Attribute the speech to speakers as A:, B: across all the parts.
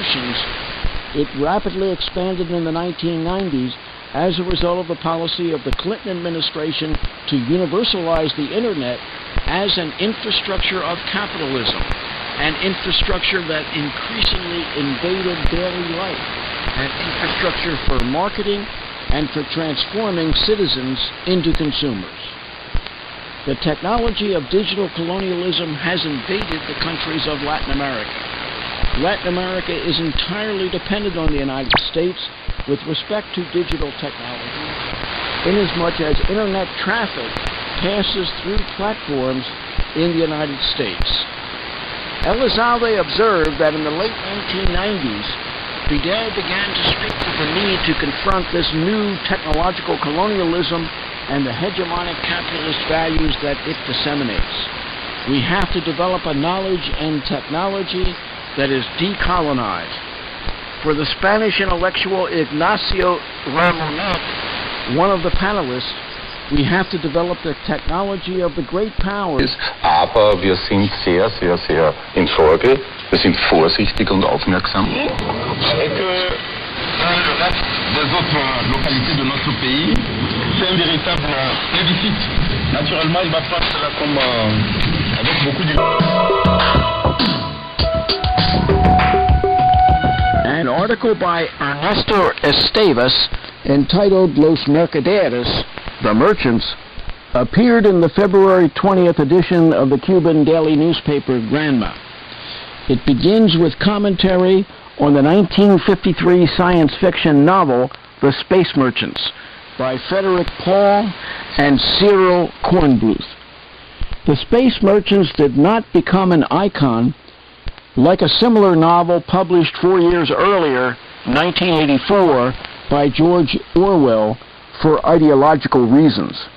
A: institutions, it rapidly expanded in the 1990s as a result of the policy of the Clinton administration to universalize the Internet as an infrastructure of capitalism, an infrastructure that increasingly invaded daily life, an infrastructure for marketing and for transforming citizens into consumers. The technology of digital colonialism has invaded the countries of Latin America. Latin America is entirely dependent on the United States with respect to digital technology, inasmuch as Internet traffic passes through platforms in the United States. Elizalde observed that in the late 1990s, Fidel began to speak of the need to confront this new technological colonialism and the hegemonic capitalist values that it disseminates. We have to develop a knowledge and technology that is decolonized. For the Spanish intellectual Ignacio Ramonet, one of the panelists, we have to develop the technology of the great powers.
B: Aber wir sind sehr, sehr, sehr in Sorge. Wir sind vorsichtig und aufmerksam.
C: Et que dans le reste des autres localités de notre pays, c'est un véritable plébiscite. Naturellement, il va prendre cela comme avec beaucoup de...
A: An article by Ernesto Estevas entitled Los Mercaderes, The Merchants, appeared in the February 20th edition of the Cuban daily newspaper Granma. It begins with commentary on the 1953 science fiction novel The Space Merchants by Frederick Paul and Cyril Kornbluth. The Space Merchants did not become an icon like a similar novel published 4 years earlier, 1984, by George Orwell for ideological reasons.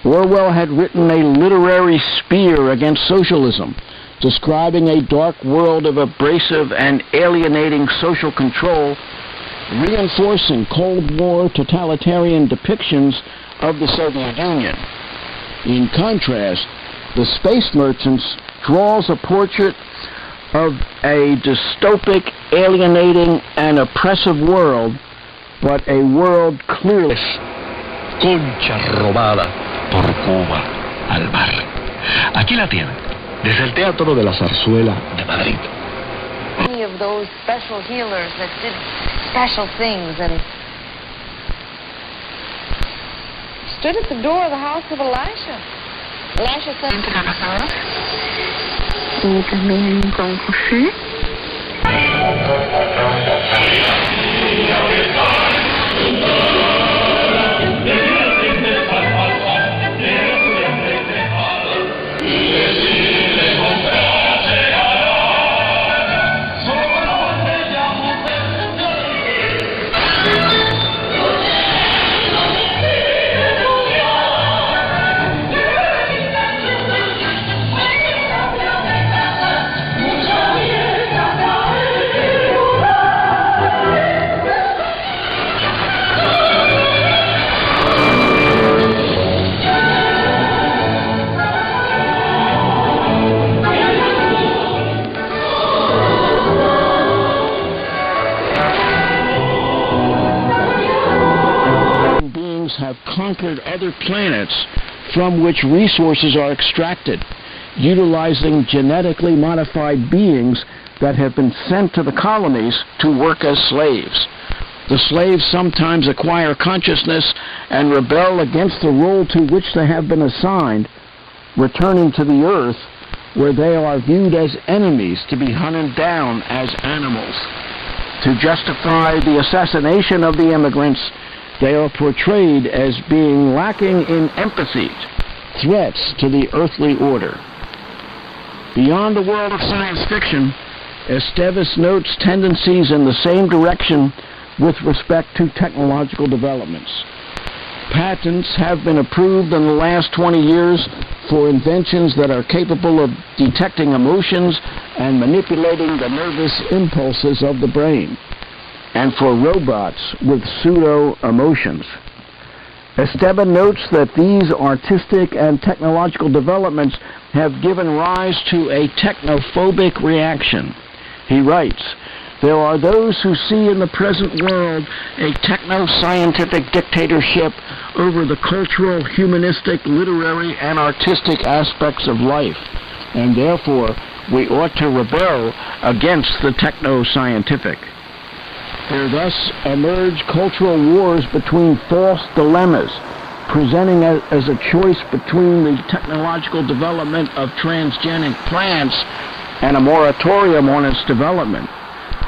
A: Orwell had written a literary spear against socialism, describing a dark world of abrasive and alienating social control, reinforcing Cold War totalitarian depictions of the Soviet Union. In contrast, The Space Merchants draws a portrait of a dystopic, alienating, and oppressive world, but a world clearly...
D: Concha robada por Cuba al mar. Aquí la tienen, desde el Teatro de la Zarzuela de Madrid.
E: Many of those special healers that did special things and stood at the door of the house of Elisha. Elisha said to Nazareth. Y también con José.
A: Have conquered other planets from which resources are extracted, utilizing genetically modified beings that have been sent to the colonies to work as slaves. The slaves sometimes acquire consciousness and rebel against the role to which they have been assigned, returning to the earth where they are viewed as enemies to be hunted down as animals. To justify the assassination of the immigrants, they are portrayed as being lacking in empathy, threats to the earthly order. Beyond the world of science fiction, Estevas notes tendencies in the same direction with respect to technological developments. Patents have been approved in the last 20 years for inventions that are capable of detecting emotions and manipulating the nervous impulses of the brain, and for robots with pseudo-emotions. Esteban notes that these artistic and technological developments have given rise to a technophobic reaction. He writes, There are those who see in the present world a techno-scientific dictatorship over the cultural, humanistic, literary, and artistic aspects of life, and therefore we ought to rebel against the techno-scientific. There thus emerge cultural wars between false dilemmas, presenting as a choice between the technological development of transgenic plants and a moratorium on its development,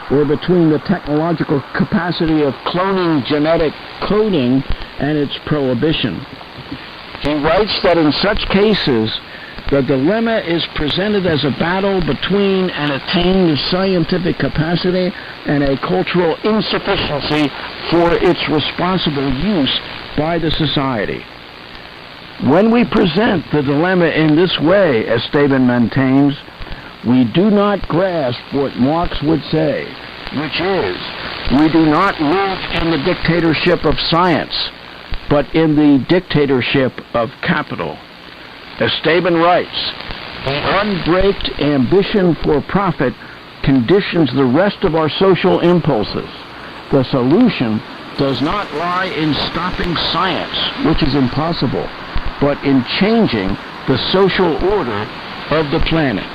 A: or between the technological capacity of cloning genetic coding and its prohibition. He writes that in such cases, the dilemma is presented as a battle between an attained scientific capacity and a cultural insufficiency for its responsible use by the society. When we present the dilemma in this way, as Esteban maintains, we do not grasp what Marx would say, which is, we do not live in the dictatorship of science, but in the dictatorship of capital. Esteban writes, the unbraked ambition for profit conditions the rest of our social impulses. The solution does not lie in stopping science, which is impossible, but in changing the social order of the planet.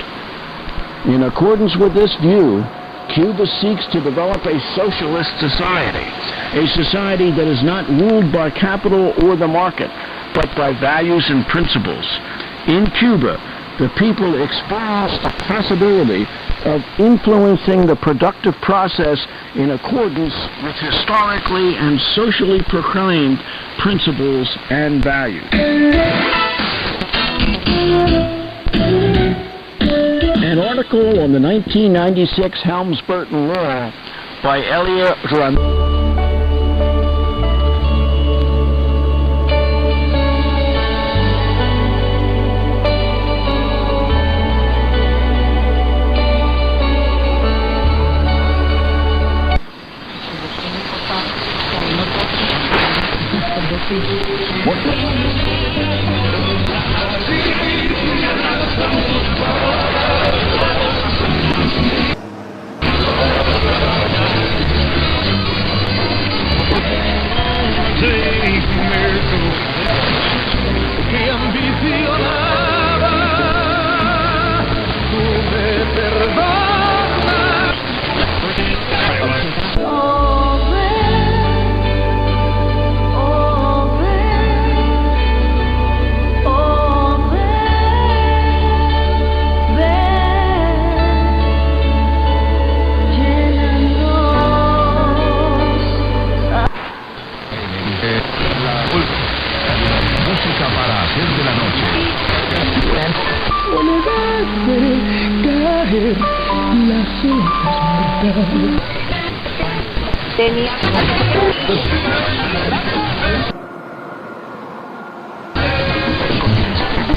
A: In accordance with this view, Cuba seeks to develop a socialist society, a society that is not ruled by capital or the market, but by values and principles. In Cuba, the people experience the possibility of influencing the productive process in accordance with historically and socially proclaimed principles and values. An article on the 1996 Helms-Burton Law by Elia Ramirez.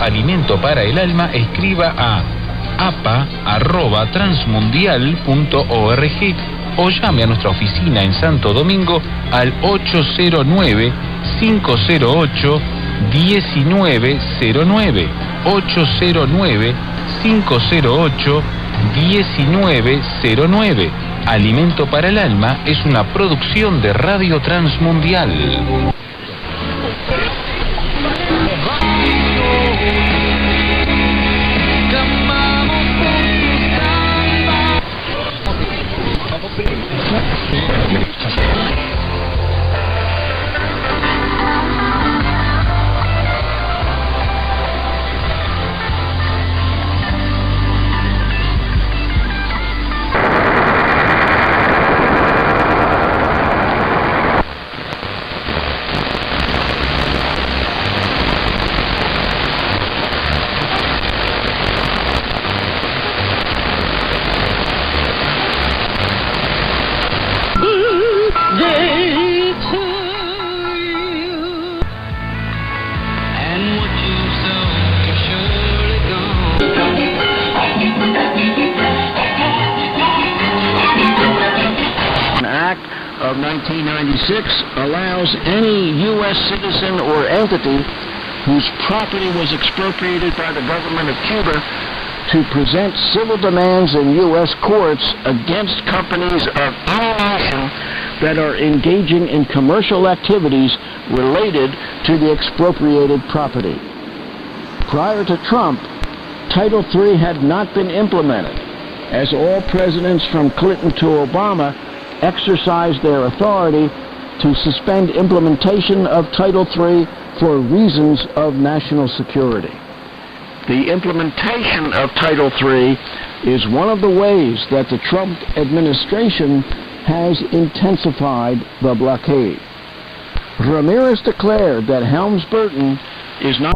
F: Alimento para el alma, escriba a apa@transmundial.org o llame a nuestra oficina en Santo Domingo al 809-508-1909, 809-508-1909. Alimento para el alma es una producción de Radio Transmundial.
A: Of 1996 allows any U.S. citizen or entity whose property was expropriated by the government of Cuba to present civil demands in U.S. courts against companies of any nation that are engaging in commercial activities related to the expropriated property. Prior to Trump, Title III had not been implemented, as all presidents from Clinton to Obama exercised their authority to suspend implementation of Title III for reasons of national security. The implementation of Title III is one of the ways that the Trump administration has intensified the blockade. Ramirez declared that Helms-Burton is not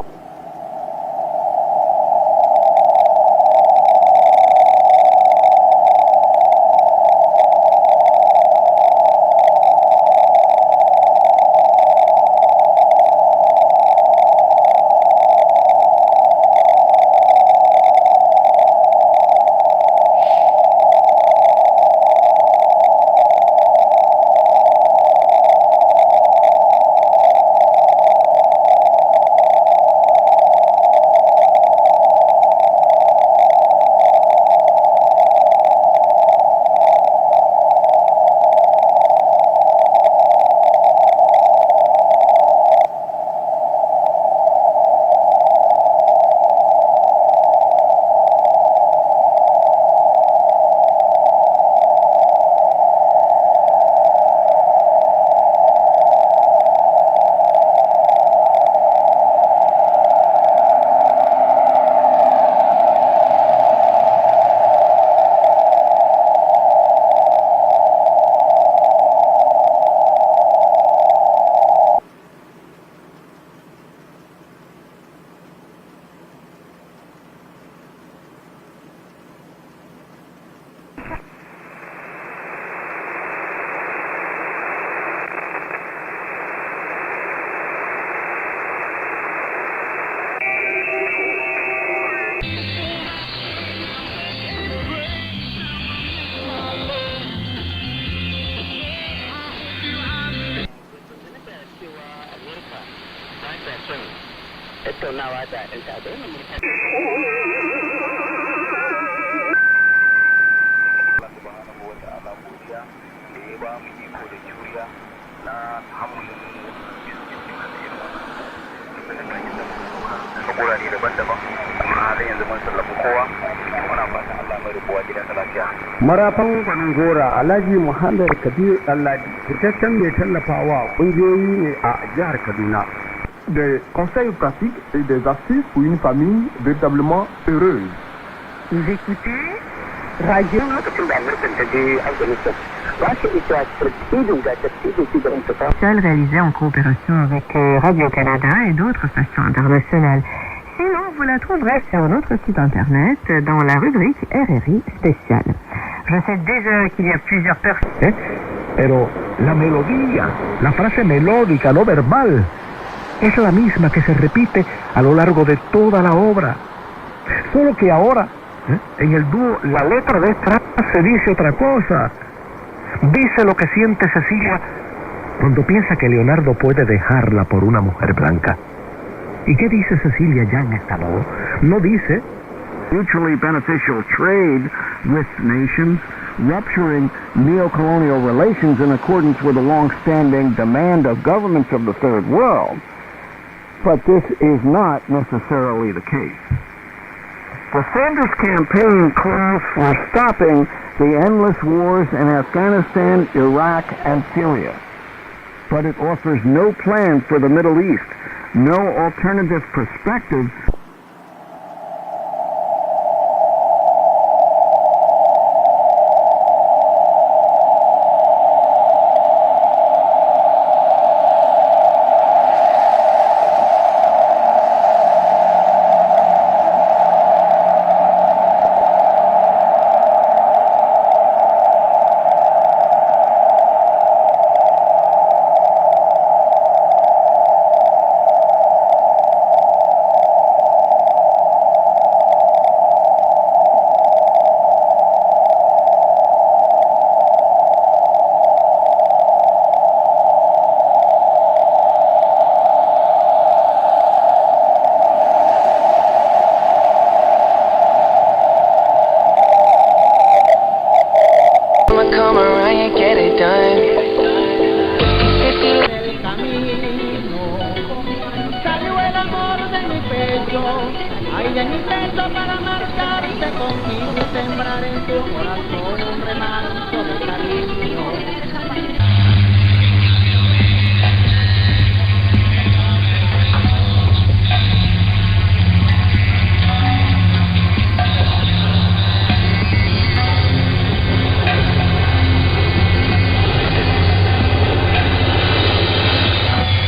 G: marafan kwanan gora Alhaji Muhammad Kabir Alladi fitaccen mai tallafawa kungiyoyi ne a jihar Kaduna.
H: Des conseils pratiques et des astuces pour une famille véritablement heureuse.
E: Vous écoutez Radio Seul réalisé en coopération avec Radio-Canada et d'autres stations internationales. Sinon, vous la trouverez sur notre site internet dans la rubrique RRI spéciale. Je sais déjà qu'il y a plusieurs personnes.
D: Pero la melodía, la frase melódica, no verbal, es la misma que se repite a lo largo de toda la obra. Solo que ahora, en el dúo, la letra de esta frase dice otra cosa. Dice lo que siente Cecilia cuando piensa que Leonardo puede dejarla por una mujer blanca. ¿Y qué dice Cecilia ya en esta voz? No dice
A: mutually beneficial trade with nations, rupturing neocolonial relations in accordance with the long-standing demand of governments of the Third World. But this is not necessarily the case. The Sanders campaign calls for stopping the endless wars in Afghanistan, Iraq, and Syria. But it offers no plan for the Middle East, no alternative perspective.
I: Y en intento para marcharte conmigo sembrar en tu corazón un remanso de cariño.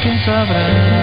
F: ¿Quién sabrá?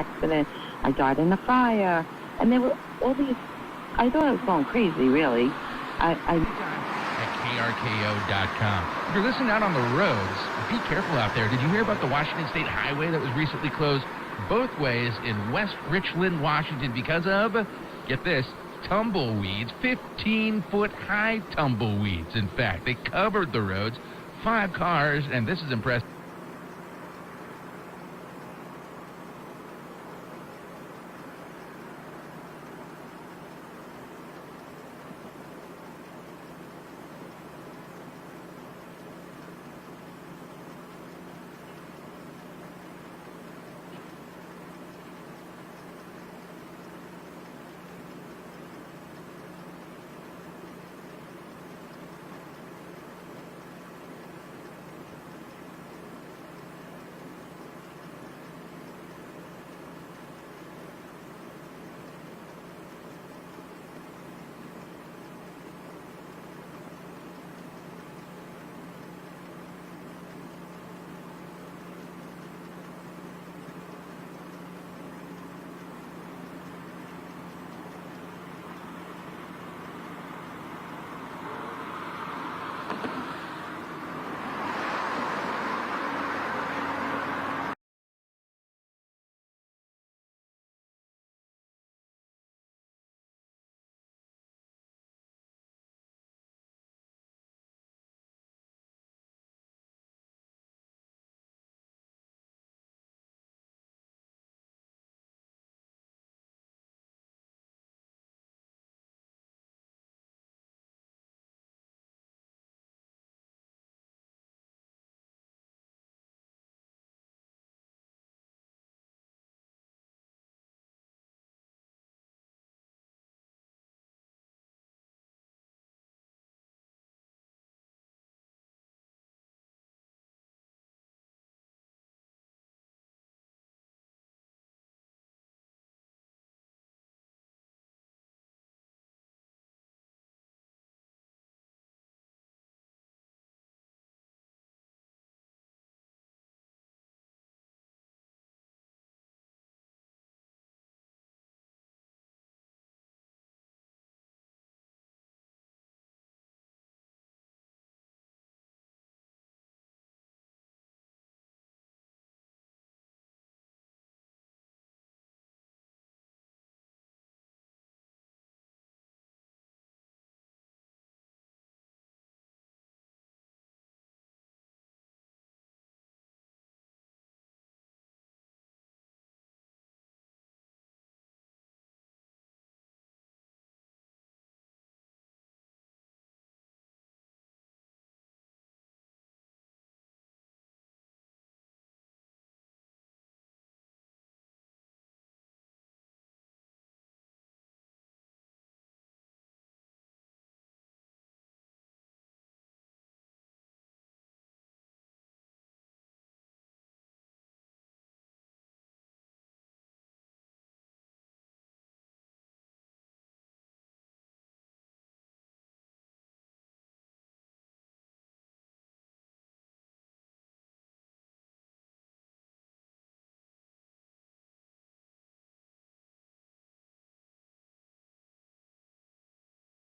E: Accident. I died in a fire, and there were all these. I thought I was going crazy, really.
J: At krko.com. If you're listening out on the roads, be careful out there. Did you hear about the Washington State Highway that was recently closed both ways in West Richland, Washington because of, get this, tumbleweeds, 15-foot high tumbleweeds. In fact, they covered the roads, 5 cars, and this is impressive.